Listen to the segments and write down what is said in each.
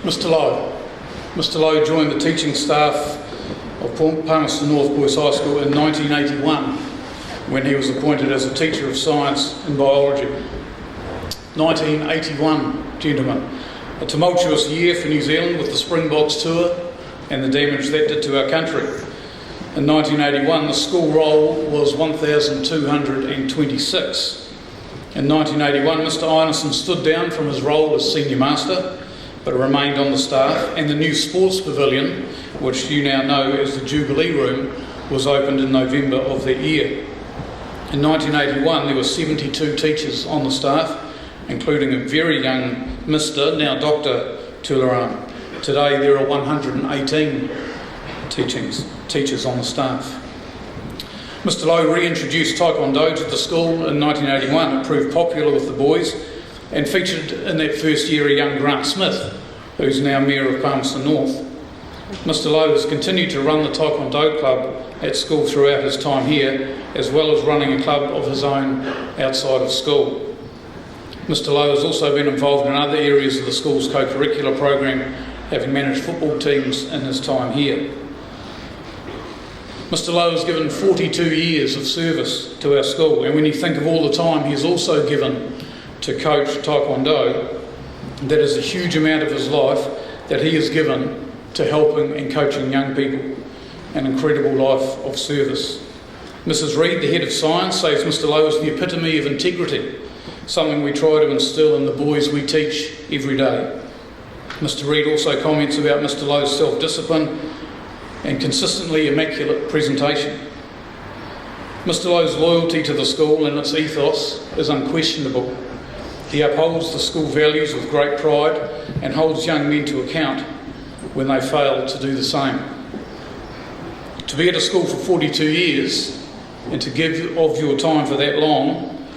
Mr Lowe. Mr Lowe joined the teaching staff of Palmerston North Boys High School in 1981 when he was appointed as a teacher of science and biology. 1981, gentlemen. A tumultuous year for New Zealand with the Springboks tour and the damage that did to our country. In 1981, the school roll was 1,226. In 1981, Mr Ineson stood down from his role as senior master, but remained on the staff, and the new sports pavilion, which you now know as the Jubilee Room, was opened in November of that year. In 1981, there were 72 teachers on the staff, including a very young Mr, now Dr Tularam. Today there are 118 teachers on the staff. Mr Lowe reintroduced Taekwondo to the school in 1981. It proved popular with the boys and featured in that first year a young Grant Smith, who's now Mayor of Palmerston North. Mr Lowe has continued to run the Taekwondo club at school throughout his time here, as well as running a club of his own outside of school. Mr Lowe has also been involved in other areas of the school's co-curricular program, having managed football teams in his time here. Mr Lowe has given 42 years of service to our school, and when you think of all the time he's also given to coach Taekwondo, that is a huge amount of his life that he has given to helping and coaching young people. An incredible life of service. Mrs Reid, the head of science, says Mr Lowe is the epitome of integrity, something we try to instil in the boys we teach every day. Mr Reid also comments about Mr Lowe's self-discipline and consistently immaculate presentation. Mr Lowe's loyalty to the school and its ethos is unquestionable. He upholds the school values with great pride and holds young men to account when they fail to do the same. To be at a school for 42 years and to give of your time for that long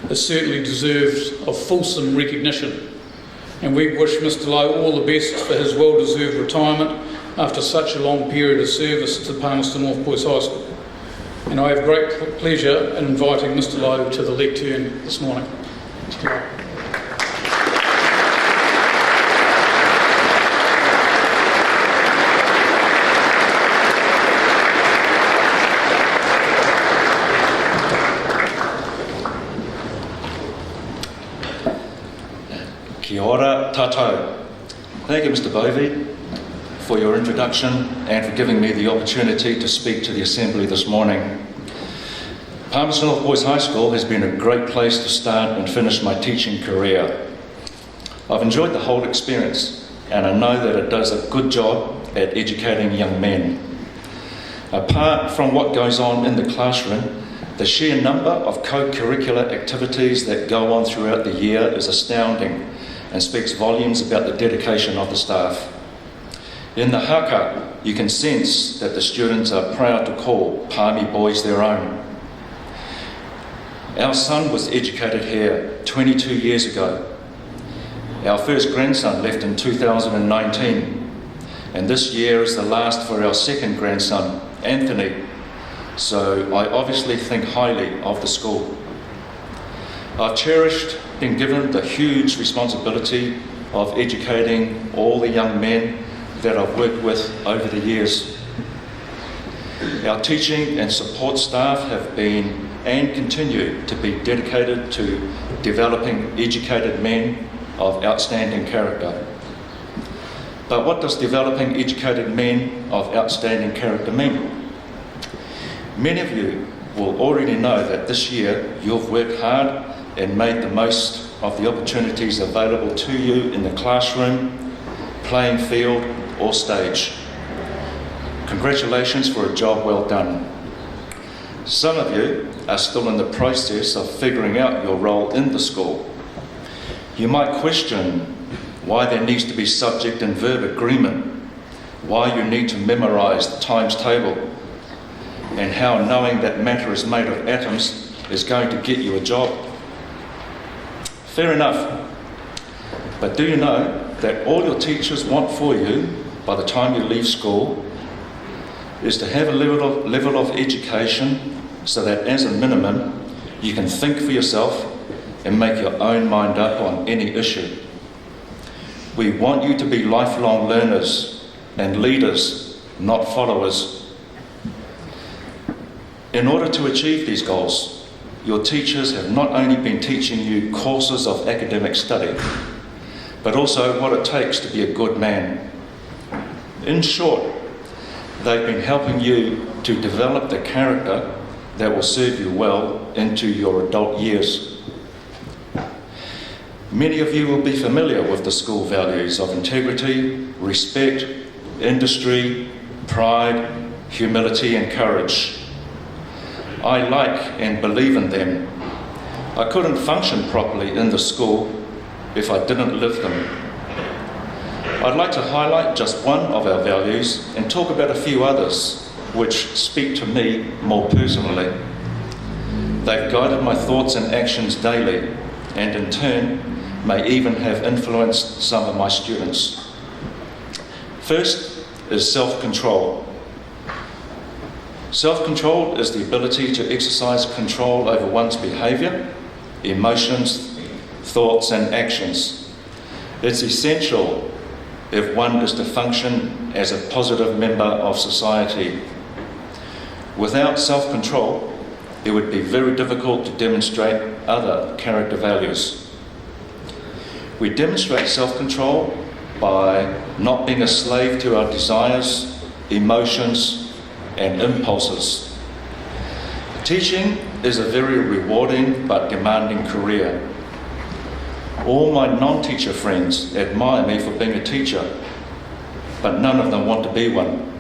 is certainly deserved of fulsome recognition. And we wish Mr Lowe all the best for his well-deserved retirement after such a long period of service to Palmerston North Boys High School. And I have great pleasure in inviting Mr Lowe to the lectern this morning. Mr Lowe. Kia ora tātou. Thank you, Mr Bovey, for your introduction and for giving me the opportunity to speak to the Assembly this morning. Palmerston North Boys High School has been a great place to start and finish my teaching career. I've enjoyed the whole experience, and I know that it does a good job at educating young men. Apart from what goes on in the classroom, the sheer number of co-curricular activities that go on throughout the year is astounding and speaks volumes about the dedication of the staff. In the haka, you can sense that the students are proud to call Palmy boys their own. Our son was educated here 22 years ago. Our first grandson left in 2019, and this year is the last for our second grandson, Anthony, so I obviously think highly of the school. I've cherished being given the huge responsibility of educating all the young men that I've worked with over the years. Our teaching and support staff have been and continue to be dedicated to developing educated men of outstanding character. But what does developing educated men of outstanding character mean? Many of you will already know that this year you've worked hard and made the most of the opportunities available to you in the classroom, playing field or stage. Congratulations for a job well done. Some of you are still in the process of figuring out your role in the school. You might question why there needs to be subject and verb agreement, why you need to memorise the times table, and how knowing that matter is made of atoms is going to get you a job. Fair enough. But do you know that all your teachers want for you by the time you leave school is to have a level of education so that as a minimum you can think for yourself and make your own mind up on any issue. We want you to be lifelong learners and leaders, not followers. In order to achieve these goals, your teachers have not only been teaching you courses of academic study, but also what it takes to be a good man. In short, they've been helping you to develop the character that will serve you well into your adult years. Many of you will be familiar with the school values of integrity, respect, industry, pride, humility and courage. I like and believe in them. I couldn't function properly in the school if I didn't live them. I'd like to highlight just one of our values and talk about a few others which speak to me more personally. They've guided my thoughts and actions daily, and in turn may even have influenced some of my students. First is self-control. Self-control is the ability to exercise control over one's behaviour, emotions, thoughts and actions. It's essential if one is to function as a positive member of society. Without self-control, it would be very difficult to demonstrate other character values. We demonstrate self-control by not being a slave to our desires, emotions, and impulses. Teaching is a very rewarding but demanding career. All my non-teacher friends admire me for being a teacher, but none of them want to be one.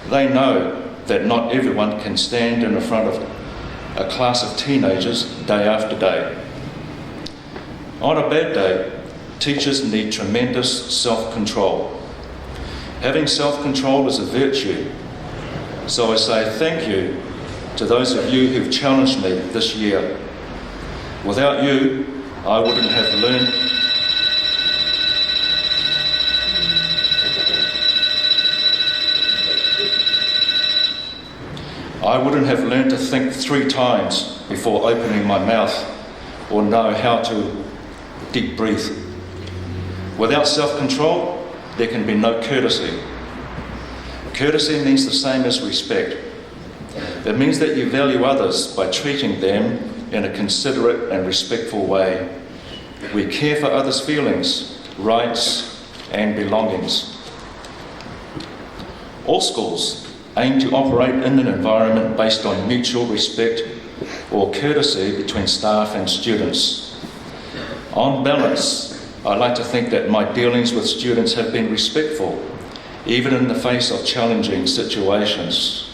They know that not everyone can stand in front of a class of teenagers day after day. On a bad day, teachers need tremendous self-control. Having self-control is a virtue. So I say thank you to those of you who've challenged me this year. Without you, I wouldn't have learned to think 3 times before opening my mouth or know how to deep breathe. Without self-control, there can be no courtesy. Courtesy means the same as respect. It means that you value others by treating them in a considerate and respectful way. We care for others' feelings, rights, and belongings. All schools aim to operate in an environment based on mutual respect or courtesy between staff and students. On balance, I like to think that my dealings with students have been respectful, even in the face of challenging situations.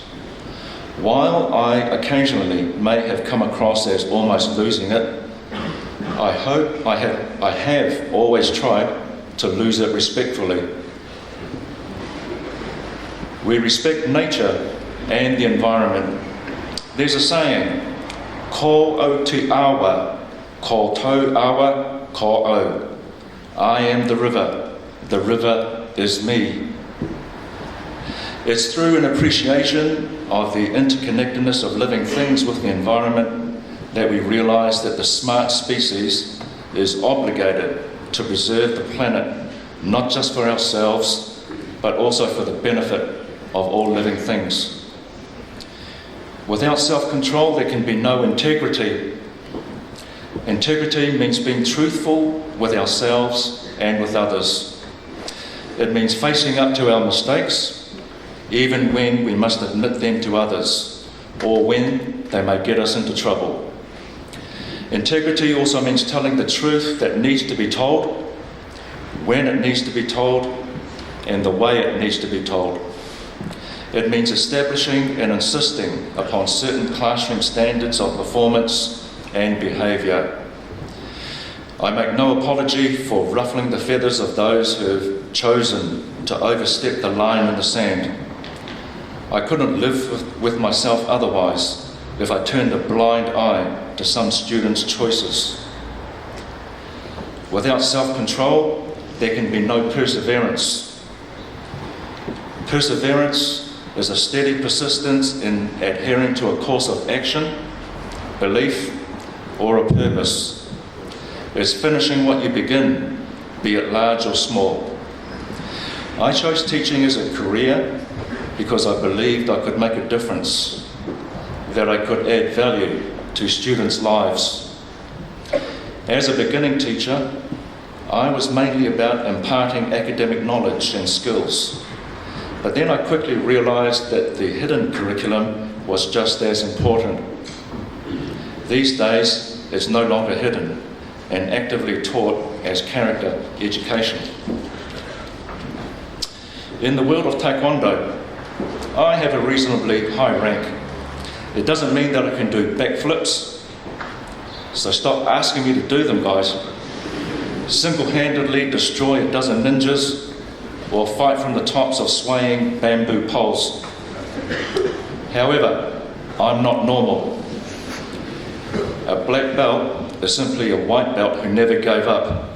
While I occasionally may have come across as almost losing it, I hope I have always tried to lose it respectfully. We respect nature and the environment. There's a saying, ko o te awa, ko tau awa, ko o. I am the river is me. It's through an appreciation of the interconnectedness of living things with the environment that we realise that the smart species is obligated to preserve the planet, not just for ourselves, but also for the benefit of all living things. Without self-control, there can be no integrity. Integrity means being truthful with ourselves and with others. It means facing up to our mistakes, even when we must admit them to others, or when they may get us into trouble. Integrity also means telling the truth that needs to be told, when it needs to be told, and the way it needs to be told. It means establishing and insisting upon certain classroom standards of performance and behaviour. I make no apology for ruffling the feathers of those who have chosen to overstep the line in the sand. I couldn't live with myself otherwise if I turned a blind eye to some students' choices. Without self-control, there can be no perseverance. Perseverance is a steady persistence in adhering to a course of action, belief, or a purpose. It's finishing what you begin, be it large or small. I chose teaching as a career because I believed I could make a difference, that I could add value to students' lives. As a beginning teacher, I was mainly about imparting academic knowledge and skills, but then I quickly realised that the hidden curriculum was just as important. These days, it's no longer hidden and actively taught as character education. In the world of Taekwondo, I have a reasonably high rank. It doesn't mean that I can do backflips, so stop asking me to do them, guys. Single-handedly destroy a dozen ninjas or fight from the tops of swaying bamboo poles. However, I'm not normal. A black belt is simply a white belt who never gave up.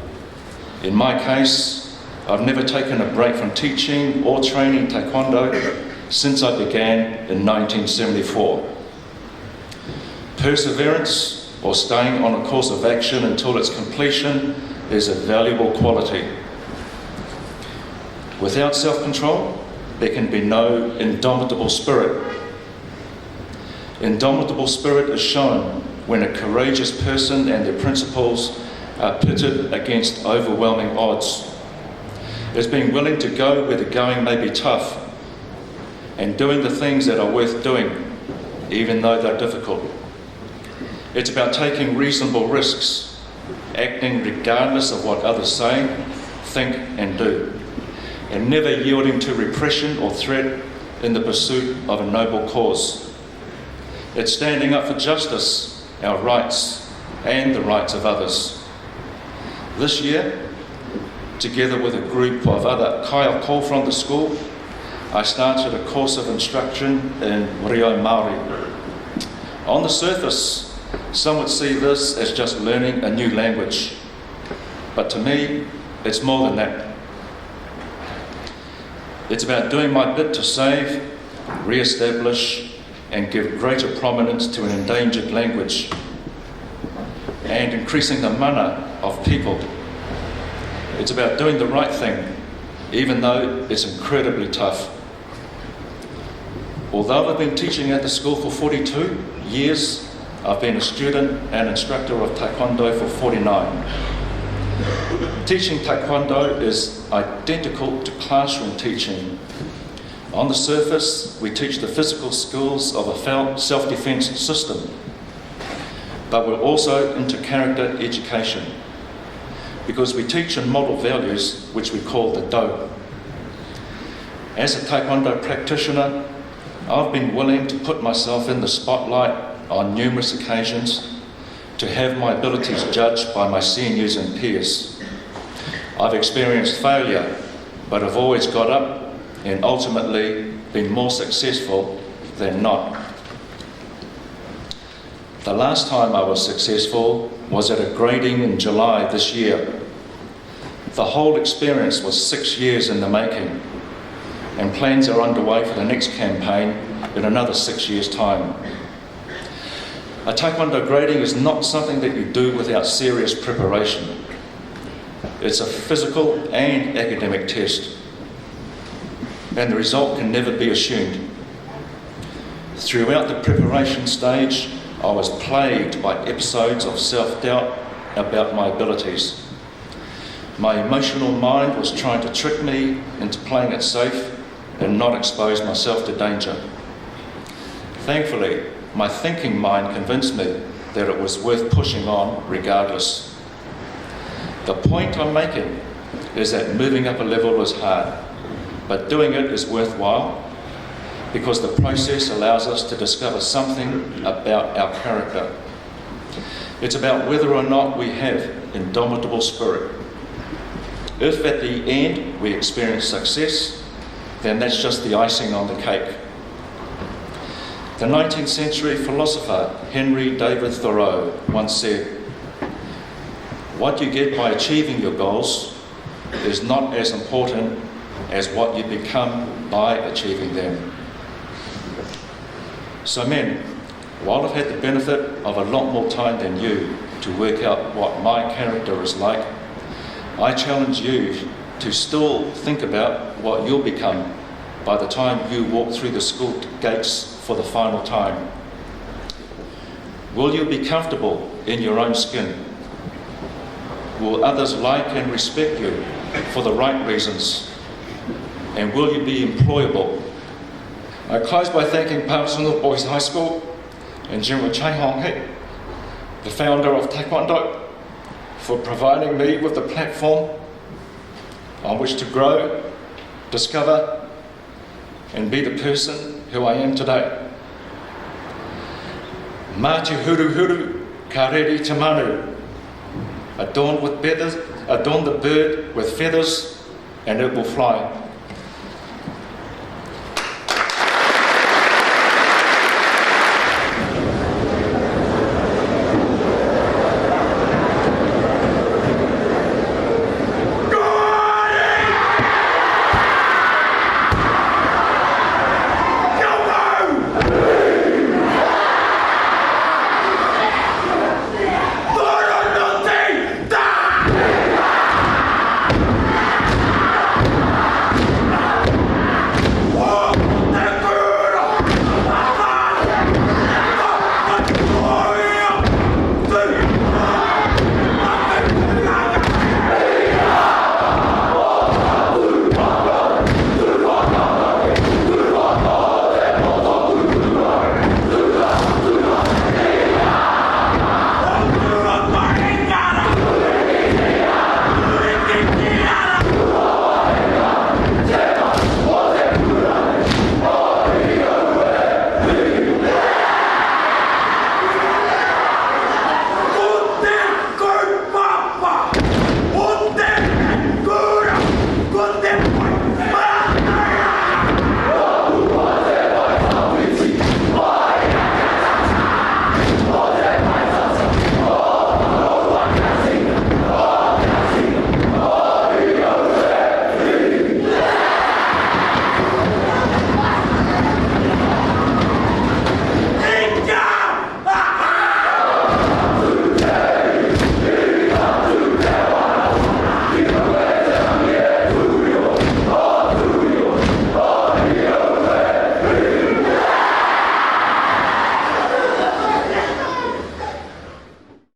In my case, I've never taken a break from teaching or training Taekwondo since I began in 1974. Perseverance, or staying on a course of action until its completion, is a valuable quality. Without self-control, there can be no indomitable spirit. Indomitable spirit is shown when a courageous person and their principles are pitted against overwhelming odds. It's being willing to go where the going may be tough and doing the things that are worth doing, even though they're difficult. It's about taking reasonable risks, acting regardless of what others say, think and do, and never yielding to repression or threat in the pursuit of a noble cause. It's standing up for justice, our rights, and the rights of others. This year, together with a group of other kaiako from the school, I started a course of instruction in Reo Māori. On the surface, some would see this as just learning a new language, but to me, it's more than that. It's about doing my bit to save, re-establish, and give greater prominence to an endangered language, and increasing the mana of people. It's about doing the right thing, even though it's incredibly tough. Although I've been teaching at the school for 42 years, I've been a student and instructor of Taekwondo for 49. Teaching Taekwondo is identical to classroom teaching. On the surface, we teach the physical skills of a self-defense system, but we're also into character education, because we teach and model values which we call the Do. As a Taekwondo practitioner, I've been willing to put myself in the spotlight on numerous occasions to have my abilities judged by my seniors and peers. I've experienced failure, but I've always got up and ultimately been more successful than not. The last time I was successful was at a grading in July this year. The whole experience was 6 years in the making, and plans are underway for the next campaign in another 6 years' time. A Taekwondo grading is not something that you do without serious preparation. It's a physical and academic test, and the result can never be assumed. Throughout the preparation stage, I was plagued by episodes of self-doubt about my abilities. My emotional mind was trying to trick me into playing it safe and not expose myself to danger. Thankfully, my thinking mind convinced me that it was worth pushing on regardless. The point I'm making is that moving up a level is hard, but doing it is worthwhile because the process allows us to discover something about our character. It's about whether or not we have indomitable spirit. If at the end we experience success, then that's just the icing on the cake. The 19th century philosopher Henry David Thoreau once said, "What you get by achieving your goals is not as important as what you become by achieving them." So men, while I've had the benefit of a lot more time than you to work out what my character is like, I challenge you to still think about what you'll become by the time you walk through the school gates for the final time. Will you be comfortable in your own skin? Will others like and respect you for the right reasons? And will you be employable? I close by thanking Palmerston Boys High School and General Chai Hong Hik, the founder of Taekwondo, for providing me with a platform on which to grow, discover, and be the person who I am today. Mā te huru huru, ka reri te manu. Adorn the bird with feathers, and it will fly.